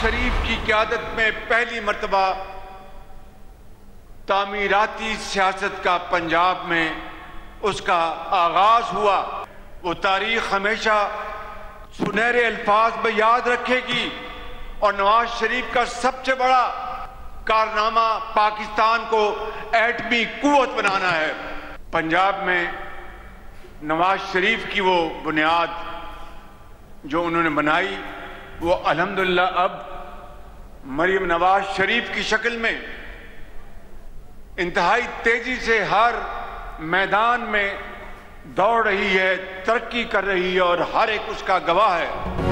शरीफ की क़यादत में पहली मर्तबा तामीराती सियासत का पंजाब में उसका आगाज हुआ। वो तारीख हमेशा सुनहरे अल्फाज में याद रखेगी और नवाज शरीफ का सबसे बड़ा कारनामा पाकिस्तान को एटमी कुव्वत बनाना है। पंजाब में नवाज शरीफ की वो बुनियाद जो उन्होंने बनाई वो अल्हम्दुलिल्लाह अब मरियम नवाज शरीफ की शक्ल में इंतहाई तेजी से हर मैदान में दौड़ रही है, तरक्की कर रही है और हर एक उसका गवाह है।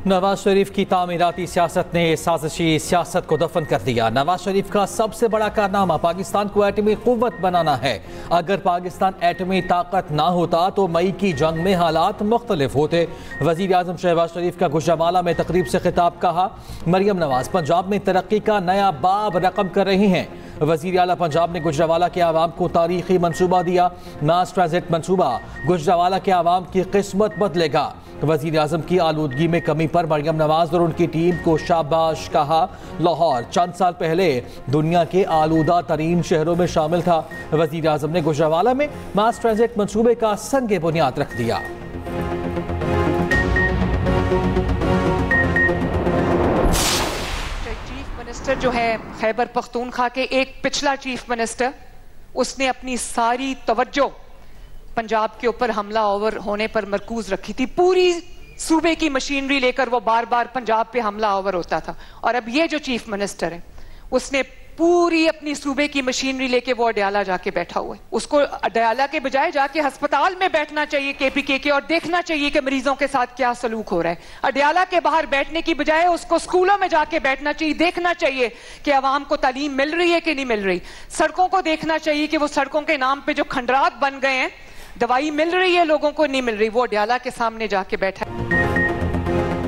नवाज शरीफ की तामीराती सियासत ने साजिशी सियासत को दफन कर दिया। नवाज शरीफ का सबसे बड़ा कारनामा पाकिस्तान को एटमी कुव्वत बनाना है। अगर पाकिस्तान एटमी ताकत ना होता तो मई की जंग में हालात मुख्तलिफ होते। वजीर आजम शहबाज शरीफ का गुजरावाला में तकरीब से खिताब। कहा, मरियम नवाज पंजाब में तरक्की का नया बाब रकम कर रही हैं। वजीर आला पंजाब ने गुजरावाला के आवाम को तारीखी मनसूबा दिया। मास ट्रांजिट मनसूबा गुजरावाला के आवाम की किस्मत बदलेगा। वजीर आजम की आलूदगी में कमी पर मरियम नवाज और उनकी टीम को शाबाश कहा। लाहौर चंद साल पहले दुनिया के आलूदा तरीन शहरों में शामिल था। वजीर आजम ने गुजरावाला में मास ट्रांजिट मनसूबे का संगे बुनियाद रख दिया। जो है खैबर पख्तूनख्वा के एक पिछला चीफ मिनिस्टर, उसने अपनी सारी तवज्जो पंजाब के ऊपर हमला आवर होने पर मरकूज रखी थी। पूरी सूबे की मशीनरी लेकर वो बार बार पंजाब पे हमला आवर होता था। और अब ये जो चीफ मिनिस्टर है उसने पूरी अपनी सूबे की मशीनरी लेके वो अडयाला जाके बैठा हुआ है। उसको अडयाला के बजाय जाके अस्पताल में बैठना चाहिए KPK के और देखना चाहिए कि मरीजों के साथ क्या सलूक हो रहा है। अडयाला के बाहर बैठने की बजाय उसको स्कूलों में जाके बैठना चाहिए, देखना चाहिए कि आवाम को तालीम मिल रही है कि नहीं मिल रही। सड़कों को देखना चाहिए कि वो सड़कों के नाम पे जो खंडरात बन गए हैं, दवाई मिल रही है लोगों को, नहीं मिल रही। वो अडयाला के सामने जाके बैठा है।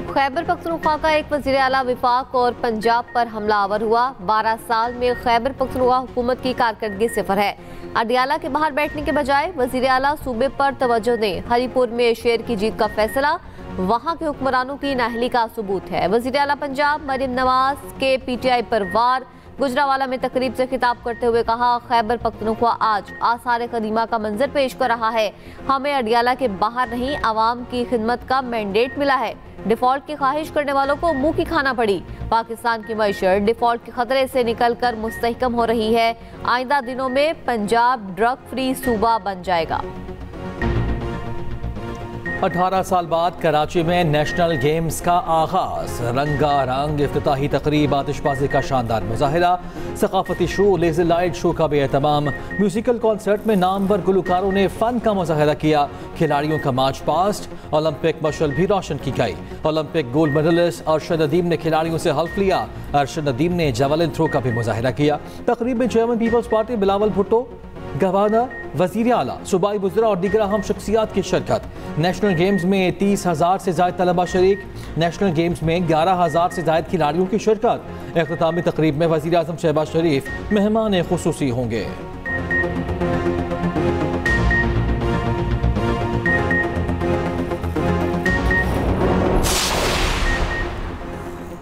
खैबर पख्तूनख्वा का एक वज़ीर आला विफाक और पंजाब पर हमला आवर हुआ। 12 साल में खैबर पख्तूनख्वा हुकूमत की कारकर्दगी सिफर है। अडयाला के बाहर बैठने के बजाय वज़ीर आला सूबे पर तवज्जो दें। हरीपुर में शेर की जीत का फैसला वहां के हुक्मरानों की नाअहली का सबूत है। वज़ीर आला पंजाब मरियम नवाज के PTI पर वार। गुजरावाला में तकरीब से खिताब करते हुए कहा, खैबर पख्तूनख्वा आज आसार कदीमा का मंजर पेश कर रहा है। हमें अडयाला के बाहर नहीं, आवाम की खिदमत का मैंडेट मिला है। डिफॉल्ट की ख्वाहिश करने वालों को मुंह की खाना पड़ी। पाकिस्तान की मईशत डिफॉल्ट के खतरे से निकलकर मुस्तहकम हो रही है। आइंदा दिनों में पंजाब ड्रग फ्री सूबा बन जाएगा। 18 साल बाद कराची में नेशनल गेम्स का आगाज। रंगारंग इफ्तिताही तकरीब, आतिशबाजी का शानदार मुजाहिरा, सकाफती शो, लेजर लाइट शो का भी एहतमाम। म्यूजिकल कॉन्सर्ट में नामवर गुलकारों ने फन का मुजाहिरा किया। खिलाड़ियों का मार्च पास्ट, ओलंपिक मशल भी रोशन की गई। Olympic gold medalist Arshad Nadeem ने खिलाड़ियों से हल्फ लिया। अरशद नदीम ने जैवलिन थ्रो का भी मुजाहिरा किया। तकरीब में chairman People's Party Bilawal Bhutto, governor, वजीर आला, सूबाई बुजुर्ग और दीगर अहम शख्सियात की शिरकत। नेशनल गेम्स में 30,000 से ज्यादा तलबा शरीक। नेशनल गेम्स में 11,000 से ज्यादा खिलाड़ियों की शिरकत। इख्तितामी तकरीब में वजीर आजम शहबाज शरीफ मेहमान खुसूसी होंगे।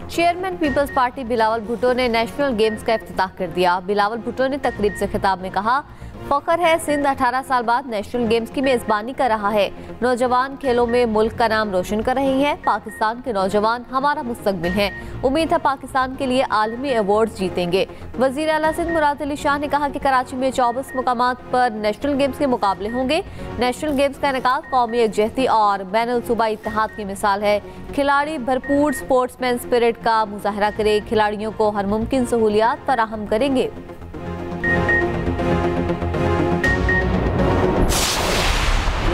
Chairman People's Party Bilawal Bhutto ने नेशनल गेम्स का इफ्तिताह कर दिया। बिलावल भुट्टो ने तकरीब से खिताब में कहा, फख्र है सिंध 18 साल बाद नेशनल गेम्स की मेजबानी कर रहा है। नौजवान खेलों में मुल्क का नाम रोशन कर रही है। पाकिस्तान के नौजवान हमारा मुस्तकबिल हैं। उम्मीद है पाकिस्तान के लिए आलमी अवार्ड्स जीतेंगे। वजीर आला सिंध मुराद अली शाह ने कहा कि कराची में 24 मुकामात पर नेशनल गेम्स के मुकाबले होंगे। नेशनल गेम्स का इनेकाद कौमी यकजहती और बैनुल सूबाई इत्तेहाद की मिसाल है। खिलाड़ी भरपूर स्पोर्ट्समैन स्पिरिट का मुजाहरा करे, खिलाड़ियों को हर मुमकिन सहूलियात फराहम करेंगे।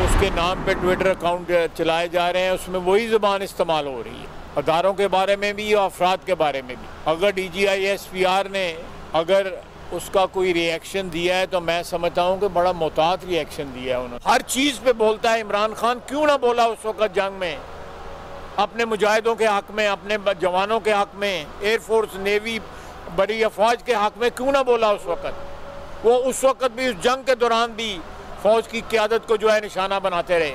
उसके नाम पे ट्विटर अकाउंट चलाए जा रहे हैं, उसमें वही ज़बान इस्तेमाल हो रही है। अदारों के बारे में भी और अफराद के बारे में भी। अगर DGI SPR ने अगर उसका कोई रिएक्शन दिया है तो मैं समझता हूँ कि बड़ा मोहतात रिएक्शन दिया है उन्होंने। हर चीज़ पे बोलता है। इमरान खान क्यों ना बोला उस वक्त जंग में, अपने मुजाहिदों के हक में, अपने जवानों के हक में, एयरफोर्स, नेवी, बड़ी अफवाज के हक में क्यों ना बोला उस वक्त। वो उस वक्त भी, उस जंग के दौरान भी फौज की क़यादत को जो है निशाना बनाते रहे।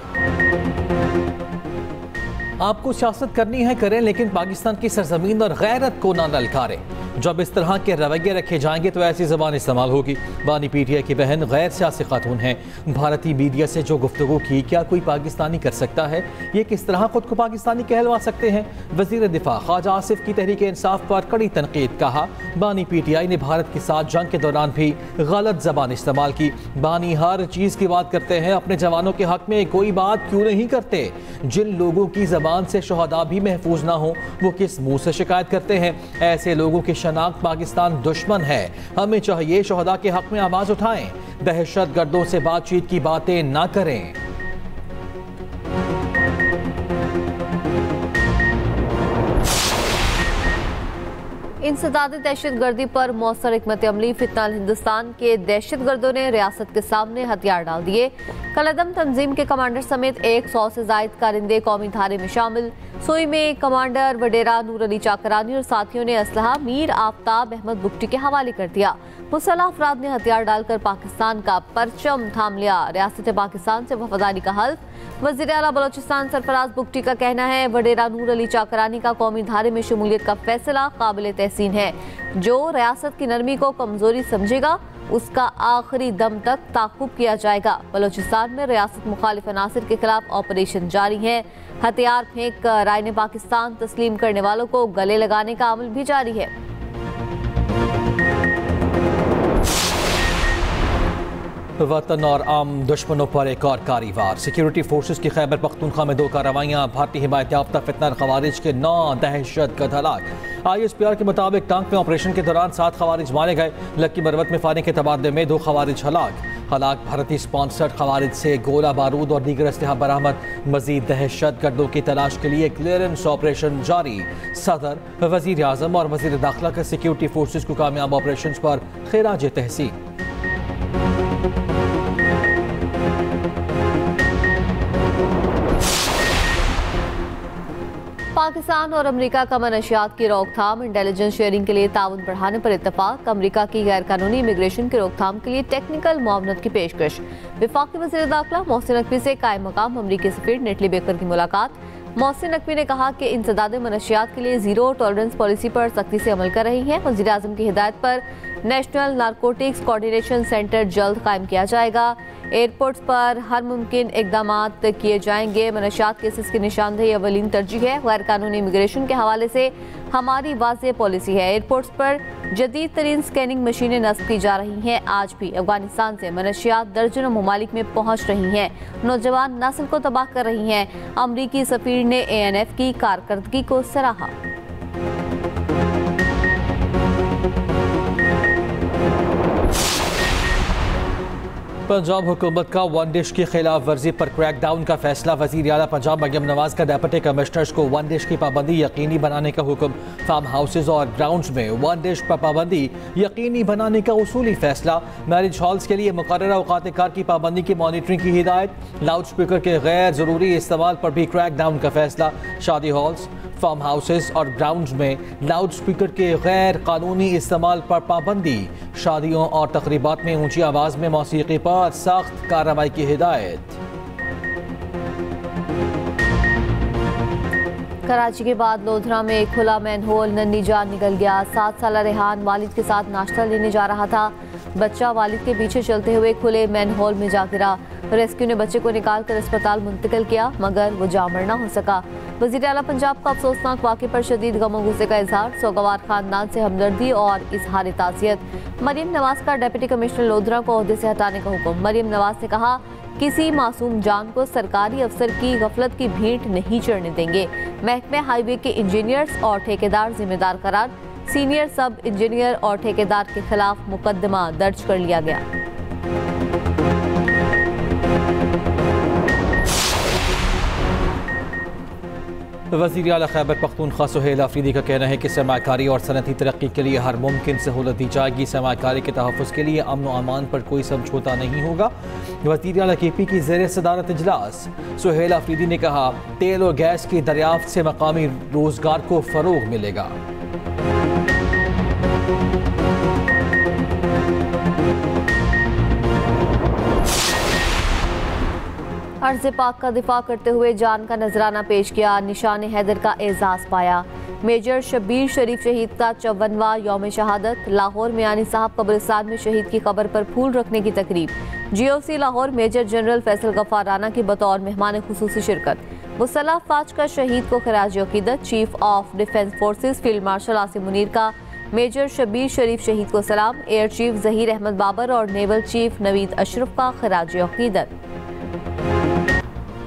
आपको सियासत करनी है करें, लेकिन पाकिस्तान की सरजमीन और गैरत को ना ललकारें। जब इस तरह के रवैये रखे जाएंगे तो ऐसी ज़बान इस्तेमाल होगी। बानी पीटीआई की बहन गैर सियासी खातून है। भारतीय मीडिया से जो गुफ्तगू की क्या कोई पाकिस्तानी कर सकता है? ये किस तरह खुद को पाकिस्तानी कहलवा सकते हैं? वजीर दिफा ख्वाजा आसिफ की तहरीक इंसाफ पर कड़ी तनकीद। कहा बानी पीटीआई ने भारत के साथ जंग के दौरान भी गलत जबान इस्तेमाल की। बानी हर चीज़ की बात करते हैं, अपने जवानों के हक में कोई बात क्यों नहीं करते? जिन लोगों की जबान से शहदा भी महफूज ना हो वो किस मुंह से शिकायत करते हैं? ऐसे लोगों की शनाख्त पाकिस्तान दुश्मन है। हमें चाहिए शहदा के हक में आवाज उठाएं, दहशत गर्दों से बातचीत की बातें ना करें। इंसदाद दहशत गर्दी पर मौसर हिकमत अमली फितनाल हिंदुस्तान के दहशत गर्दों ने रियासत के सामने हथियार डाल दिए। कलदम तंजीम के कमांडर समेत 100 से जायद कारिंदे कौमी धारे में शामिल। सोई में कमांडर वडेरा नूर अली चाकरानी और साथियों ने असलहा मीर आफ्ताब अहमद बुगटी के हवाले कर दिया। मुसल्लह अफराद ने हथियार डालकर पाकिस्तान का परचम थाम लिया। रियासत पाकिस्तान से वफादारी का हल्फ। वज़ीर आला बलोचिस्तान सरफराज बुगटी का कहना है वडेरा नूर अली चाकरानी का कौमी धारे में शमूलियत का फैसला काबिल तहसीन है। जो रियासत की नरमी को कमजोरी समझेगा उसका आखिरी दम तक ताक़ुब किया जाएगा। बलोचिस्तान में रियासत मुखालिफ अनासिर के खिलाफ ऑपरेशन जारी है। हथियार फेंक कर आईने पाकिस्तान तस्लीम करने वालों को गले लगाने का अमल भी जारी है। वतन और आम दुश्मनों पर एक और कारी वार। सिक्योरिटी फोर्सेस की खैबर पख्तूनख्वा में 2 कार्रवाइयाँ। भारतीय हिमायत याफ्ता फितनर खवारिज के 9 दहशतगर्द हलाक। ISPR के मुताबिक टांक में ऑपरेशन के दौरान 7 खवारिज मारे गए। लक्की मरवत में फायरिंग के तबादले में 2 खवारिज हलाक। भारतीय स्पॉन्सर्ड खवारिज से गोला बारूद और दीगर असलहा बरामद। मजीद दहशतगर्दों की तलाश के लिए क्लियरेंस ऑपरेशन जारी। सदर, वजीर आजम और वजीर दाखिला का सिक्योरिटी फोर्सेस को कामयाब ऑपरेशन पर खिराज तहसीन। पाकिस्तान और अमेरिका का मनशियात की रोकथाम इंटेलिजेंस शेयरिंग के लिए ताउन बढ़ाने पर इत्तफाक। अमेरिका की गैर कानूनी इमिग्रेशन की रोकथाम के लिए टेक्निकल मुआवनत की पेशकश। वफाकी वज़ीर दाखिला मोहसिन नकवी से कायम मकाम अमरीकी सफीर नेटली बेकर की मुलाकात। मोहसिन नकवी ने कहा कि इंसदाद मनशियात के लिए जीरो टॉलरेंस पॉलिसी पर सख्ती से अमल कर रही है। वज़ीर आज़म की हिदायत पर नेशनल नारकोटिक्स कोऑर्डिनेशन सेंटर जल्द कायम किया जाएगा। एयरपोर्ट्स पर हर मुमकिन इकदाम किए जाएंगे। मनशियात केसेस की निशानदेही अवलीन तरजीह है। गैर कानूनी इमिग्रेशन के हवाले से हमारी वाज़ेह पॉलिसी है। एयरपोर्ट्स पर जदीद तरीन स्कैनिंग मशीनें नस्ब की जा रही हैं। आज भी अफगानिस्तान से मनशियात दर्जनों ममालिक में पहुँच रही हैं। नौजवान नस्ल को तबाह कर रही हैं। अमरीकी सफीर ने ANF की कारकर्दगी को सराहा। पंजाब हुकूमत का वन डिश की खिलाफ वर्जी पर क्रैकडाउन का फैसला। वज़ीर आला पंजाब मरियम नवाज का डिप्टी कमिश्नर्स को वन डिश की पाबंदी यकीनी बनाने का हुक्म। फार्म हाउसेज और ग्राउंड्स में वन डिश पर पाबंदी यकीनी बनाने का उसूली फैसला। मैरिज हॉल्स के लिए मुकर्ररा औकात कार की पाबंदी की मॉनिटरिंग की हिदायत। लाउड स्पीकर के गैर ज़रूरी इस्तेमाल पर भी क्रैकडाउन का फैसला। शादी हॉल्स, फार्म हाउसेस और ग्राउंड्स में लाउड स्पीकर के गैर कानूनी इस्तेमाल पर पाबंदी। शादियों और तकरीबात में ऊंची आवाज़ में मौसीकी पर सख्त कार्रवाई की हिदायत। कराची के बाद लोधरा में खुला मैनहोल, नन्ही जान निकल गया। 7 साला रेहान वालिद के साथ नाश्ता लेने जा रहा था। बच्चा वालिद के पीछे चलते हुए खुले मैनहोल में जा गिरा। रेस्क्यू ने बच्चे को निकालकर अस्पताल मुंतकिल किया मगर वो जामर ना हो सका। वज़ीर आला पंजाब का अफसोसनाक वाक़े पर शदीद गम गुस्से का इजहार। सोगवार खानदान से हमदर्दी और इजहार ताज़ियत। मरियम नवाज का डिप्टी कमिश्नर लोधरा को ओहदे से हटाने का हुक्म। मरियम नवाज ने कहा किसी मासूम जान को सरकारी अफसर की गफलत की भेंट नहीं चढ़ने देंगे। महकमे हाईवे के इंजीनियर्स और ठेकेदार जिम्मेदार करार। सीनियर सब इंजीनियर और ठेकेदार के खिलाफ मुकदमा दर्ज कर लिया गया। वज़ीर आला खैबर पख्तूनख्वा सुहेल आफरीदी का कहना है कि सरमाकारी और सनती तरक्की के लिए हर मुमकिन सहूलत दी जाएगी। सरमाकारी के तहफ़्फ़ुज़ के लिए अमन व अमान पर कोई समझौता नहीं होगा। वज़ीर आला KP की ज़ेर सदारत इजलास। सुहेल आफरीदी ने कहा तेल और गैस की दरियाफ्त से मकामी रोज़गार को फ़रोग़ मिलेगा। अर्ज़ पाक का दिफा करते हुए जान का नजराना पेश किया। निशान हैदर का एजाज पाया। मेजर शब्बीर शरीफ शहीद का 54वां यौम शहादत। लाहौर में आनी साहब कब्रिस्तान में शहीद की कब्र पर फूल रखने की तकरीब। GOC Lahore major general Faisal Ghaffar Rana की बतौर मेहमान खुसूसी शिरकत। मुसल्लह फाज का शहीद को खराज अकीदत। Chief of defence forces field marshal Asim Munir का मेजर शब्बीर शरीफ शहीद को सलाम। एयर चीफ जहीर अहमद बाबर और नेवल चीफ नवीद अशरफ का खराज अकीदत।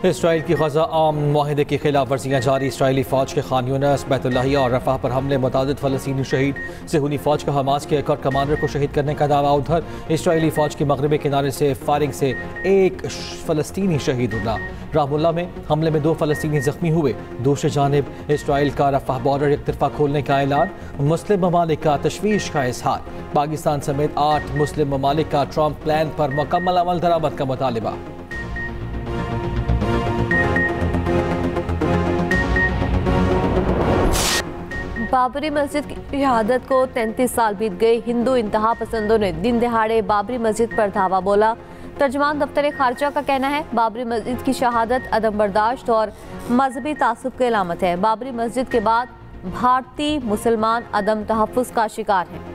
इसराइल की गजा आम मुआहदे की खिलाफ वर्जियाँ जारी। इसराइली फ़ौज के खान यूनिस, बैतुल्लाहिया और रफ़ाह पर हमले, मुतादिद फ़लस्तीनी शहीद। सेहूनी फ़ौज का हमास के एक और कमांडर को शहीद करने का दावा। उधर इसराइली फ़ौज की मगरबी किनारे से फायरिंग से एक फ़लस्तीनी शहीद हुआ। रामुल्ला में हमले में 2 फ़लस्तीनी ज़ख्मी हुए। दूसरी जानिब इसराइल का रफ़ाह बॉर्डर एक तरफा खोलने का ऐलान। मुस्लिम ममालिक का तशवीश का इजहार। पाकिस्तान समेत 8 मुस्लिम ममालिक का ट्रंप प्लान पर मुकम्मल अमल दरामद का मुतालिबा। बाबरी मस्जिद की शहादत को 33 साल बीत गए। हिंदू इंतहा पसंदों ने दिन दहाड़े बाबरी मस्जिद पर धावा बोला। तर्जमान दफ्तर खारजा का कहना है बाबरी मस्जिद की शहादत अदम बर्दाश्त और मजहबी तासुब की अलामत है। बाबरी मस्जिद के बाद भारतीय मुसलमान अदम तहफ़्फ़ुज़ का शिकार हैं।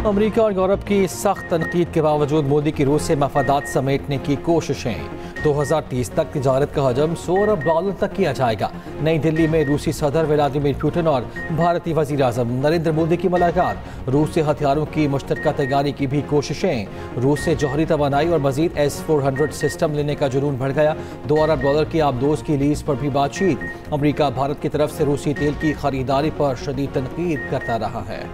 अमेरिका और यूरोप की सख्त तनकीद के बावजूद मोदी की रूस से मफादात समेटने की कोशिशें। 2030 तक तिजारत का हजम $100 अरब तक किया जाएगा। नई दिल्ली में रूसी सदर व्लादिमीर पुतिन और भारतीय वज़ीर आज़म नरेंद्र मोदी की मुलाकात। रूस से हथियारों की मुश्तरका तैयारी की भी कोशिशें। रूस से जौहरी तवानाई और मजीद S-400 सिस्टम लेने का जुनून बढ़ गया। $2 अरब की आबदोज की लीज पर भी बातचीत। अमेरिका भारत की तरफ से रूसी तेल की खरीदारी पर शदीद तनकीद करता रहा है।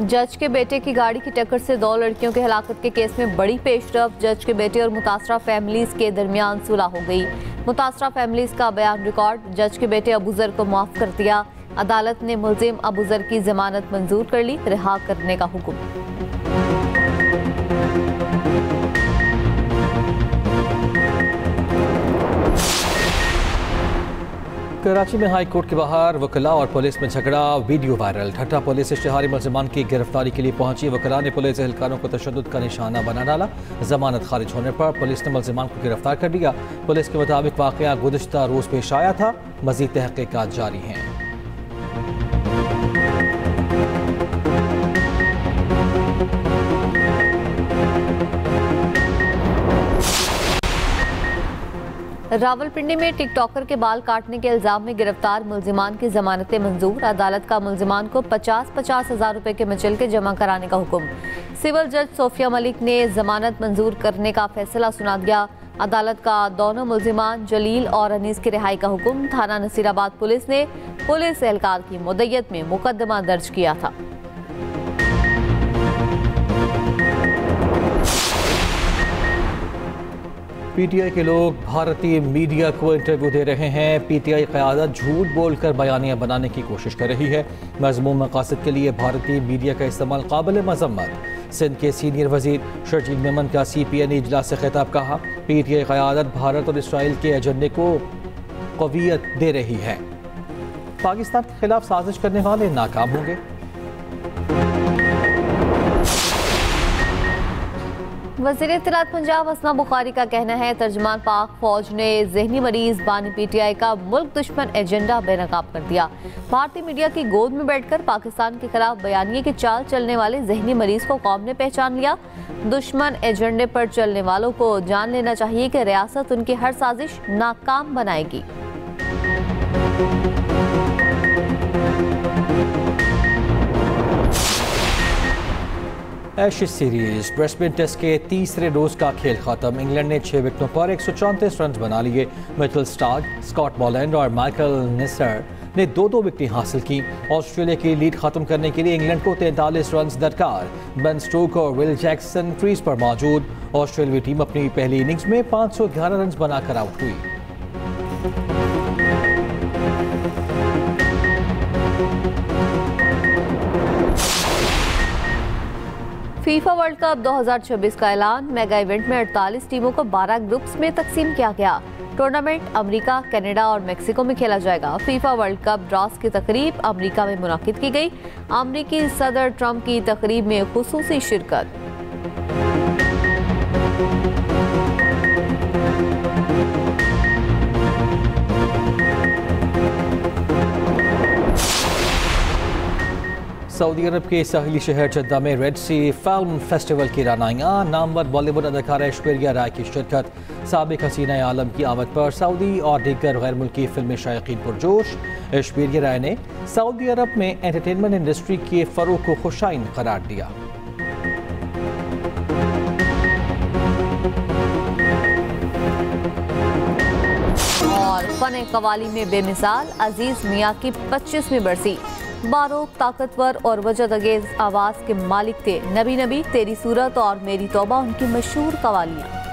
जज के बेटे की गाड़ी की टक्कर से 2 लड़कियों के हलाकत के केस में बड़ी पेशरफ। जज के बेटे और मुतासरा फैमिलीज के दरमियान सुलह हो गई। मुतासरा फैमिलीज का बयान रिकॉर्ड। जज के बेटे अबूजर को माफ कर दिया। अदालत ने मुलजिम अबूजर की जमानत मंजूर कर ली। रिहा करने का हुक्म। कराची में हाई कोर्ट के बाहर वकला और पुलिस में झगड़ा, वीडियो वायरल। ठट्टा पुलिस इश्तिहारी मुल्जिमान की गिरफ्तारी के लिए पहुंची। वकला ने पुलिस एहलकारों को तशद्दुद का निशाना बना डाला। जमानत खारिज होने पर पुलिस ने मुल्जिमान को गिरफ्तार कर लिया। पुलिस के मुताबिक वाक़या गुज़िश्ता रोज़ पेश आया था। मज़ीद तहक़ीक़ात जारी हैं। रावलपिंडी में टिकटॉकर के बाल काटने के इल्जाम में गिरफ्तार मुल्जिमान की जमानतें मंजूर। अदालत का मुल्जिमान को 50-50 हज़ार रुपए के मुचलके जमा कराने का हुक्म। सिविल जज सोफिया मलिक ने जमानत मंजूर करने का फैसला सुना दिया। अदालत का दोनों मुल्जिमान जलील और अनीस की रिहाई का हुक्म। थाना नसीराबाद पुलिस ने पुलिस एहलकार की मुद्दत में मुकदमा दर्ज किया था। PTI के लोग भारतीय मीडिया को इंटरव्यू दे रहे हैं। PTI क़यादत झूठ बोलकर बयानियाँ बनाने की कोशिश कर रही है। मज़मूम मकासद के लिए भारतीय मीडिया का इस्तेमाल काबिल मज़म्मत। सिंध के सीनियर वज़ीर शर्जील मेमन का CPN इजलास से खिताब। कहा PTI क़यादत भारत और इसराइल के एजेंडे को क़वियत दे रही है। पाकिस्तान के खिलाफ साजिश करने वाले नाकाम होंगे। वज़ीर इत्तलात पंजाब अस्मा बुखारी का कहना है तर्जमान पाक फौज ने जहनी मरीज बानी PTI का मुल्क दुश्मन एजेंडा बेनकाब कर दिया। भारतीय मीडिया की गोद में बैठकर पाकिस्तान के खिलाफ बयानिए की चाल चलने वाले जहनी मरीज को कौम ने पहचान लिया। दुश्मन एजेंडे पर चलने वालों को जान लेना चाहिए कि रियासत उनकी हर साजिश नाकाम बनाएगी। एशेज सीरीज ब्रिस्बेन टेस्ट के तीसरे रोज का खेल खत्म। इंग्लैंड ने 6 विकेटों पर 134 रन बना लिए। मिचेल स्टार्क, स्कॉट बॉलैंड और माइकल नेसर ने 2-2 विकेटें हासिल की। ऑस्ट्रेलिया की लीड खत्म करने के लिए इंग्लैंड को 43 रन दरकार। बेन स्टोक और विल जैक्सन क्रीज पर मौजूद। ऑस्ट्रेलियाई टीम अपनी पहली इनिंग्स में 511 रन बनाकर आउट हुई। फीफा वर्ल्ड कप 2026 का ऐलान। मेगा इवेंट में 48 टीमों को 12 ग्रुप्स में तकसीम किया गया। टूर्नामेंट अमेरिका, कनाडा और मेक्सिको में खेला जाएगा। फीफा वर्ल्ड कप ड्रॉस की तकरीब अमेरिका में मुनाकिद की गई। अमेरिकी सदर ट्रंप की तकरीब में खुसूसी शिरकत। सऊदी अरब के साहिली शहर जद्दा में रेड सी फिल्म फेस्टिवल की रनाइयाँ। नामवर बॉलीवुड अदाकारा ऐश्वर्या राय की शिरकत। साबिक हसीना आलम की आमद पर सऊदी और दीगर गैर मुल्की फिल्मी शायकीन पुरजोश। ऐश्वर्या राय ने सऊदी अरब में एंटरटेनमेंट इंडस्ट्री के फरोग को खुशाइन करार दिया। और फन कवाली में बेमिसाल अजीज मियाँ की 25वीं बरसी। बारोक, ताकतवर और वजद अंगेज आवाज के मालिक थे। नबी नबी, तेरी सूरत और मेरी तौबा उनकी मशहूर कवालियाँ।